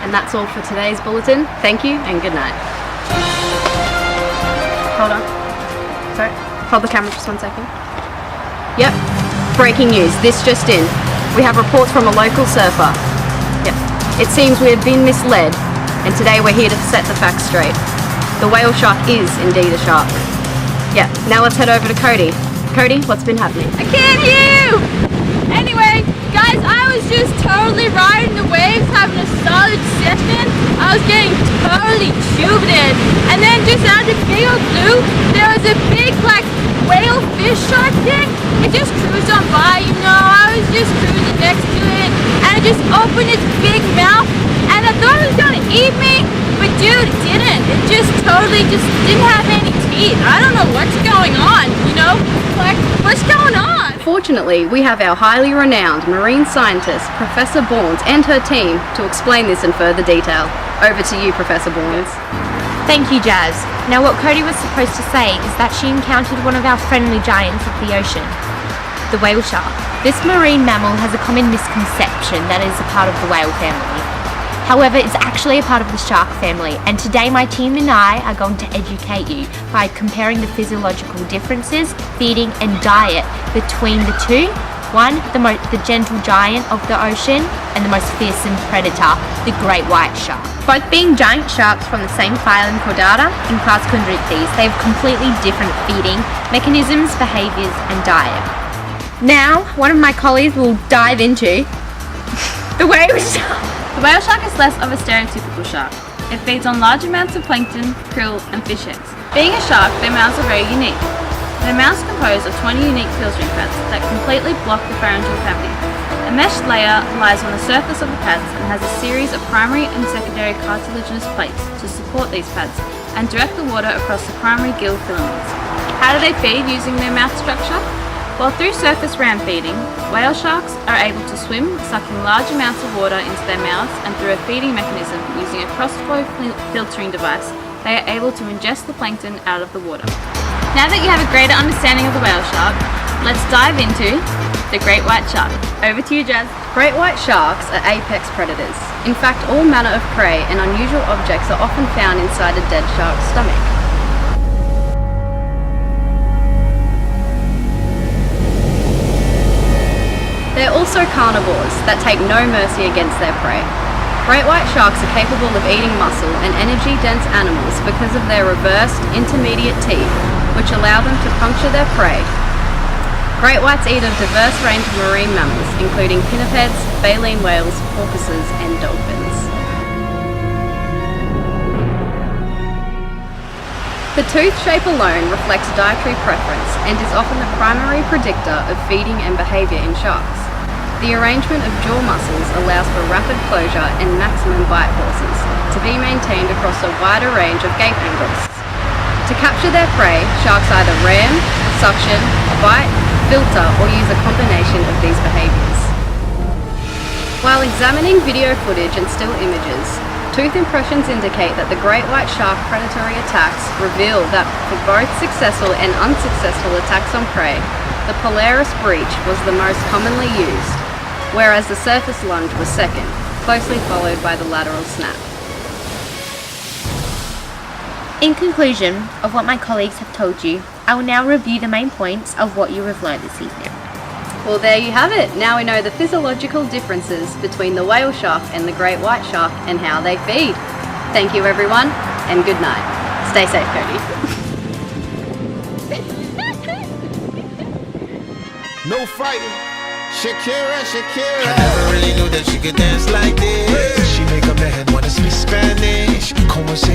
And that's all for today's bulletin. Thank you and good night. Hold on. Sorry. Hold the camera just 1 second. Yep. Breaking news. This just in. We have reports from a local surfer. Yep. It seems we have been misled, and today we're here to set the facts straight. The whale shark is indeed a shark. Yeah, now let's head over to Cody. Cody, what's been happening? I can't hear you! Anyway, guys, I was just totally riding the waves, having a solid session. I was getting totally tubed in. And then just out of the big old blue, there was a big, whale fish shark thing. It just cruised on by, I was just cruising next to it. And it just opened its big mouth. And I thought it was gonna eat me. But dude, it didn't. It just totally didn't have any teeth. I don't know what's going on, what's going on? Fortunately, we have our highly renowned marine scientist, Professor Bournes, and her team to explain this in further detail. Over to you, Professor Bournes. Thank you, Jazz. Now what Cody was supposed to say is that she encountered one of our friendly giants of the ocean, the whale shark. This marine mammal has a common misconception that it is a part of the whale family. However, it's actually a part of the shark family, and today my team and I are going to educate you by comparing the physiological differences, feeding and diet between the two. One, the gentle giant of the ocean, and the most fearsome predator, the great white shark. Both being giant sharks from the same phylum Chordata in class Chondrichthyes, they have completely different feeding mechanisms, behaviours and diet. Now, one of my colleagues will dive into the whale shark. The whale shark is less of a stereotypical shark. It feeds on large amounts of plankton, krill and fish eggs. Being a shark, their mouths are very unique. Their mouths are composed of 20 unique filtering pads that completely block the pharyngeal cavity. A mesh layer lies on the surface of the pads and has a series of primary and secondary cartilaginous plates to support these pads and direct the water across the primary gill filaments. How do they feed using their mouth structure? Well, through surface ram feeding, whale sharks are able to swim, sucking large amounts of water into their mouths, and through a feeding mechanism using a cross-flow filtering device, they are able to ingest the plankton out of the water. Now that you have a greater understanding of the whale shark, let's dive into the great white shark. Over to you, Jazz. Great white sharks are apex predators. In fact, all manner of prey and unusual objects are often found inside a dead shark's stomach. They're also carnivores that take no mercy against their prey. Great white sharks are capable of eating muscle and energy-dense animals because of their reversed, intermediate teeth, which allow them to puncture their prey. Great whites eat a diverse range of marine mammals, including pinnipeds, baleen whales, porpoises, and dolphins. The tooth shape alone reflects dietary preference and is often the primary predictor of feeding and behaviour in sharks. The arrangement of jaw muscles allows for rapid closure and maximum bite forces to be maintained across a wider range of gape angles. To capture their prey, sharks either ram, suction, bite, filter, or use a combination of these behaviours. While examining video footage and still images, tooth impressions indicate that the great white shark predatory attacks reveal that for both successful and unsuccessful attacks on prey, the Polaris breach was the most commonly used, whereas the surface lunge was second, closely followed by the lateral snap. In conclusion of what my colleagues have told you, I will now review the main points of what you have learned this evening. Well, there you have it. Now we know the physiological differences between the whale shark and the great white shark and how they feed. Thank you everyone, and good night. Stay safe, Cody. No fighting. Shakira. I never really knew that she could dance like this. She make a man wanna speak Spanish. Como se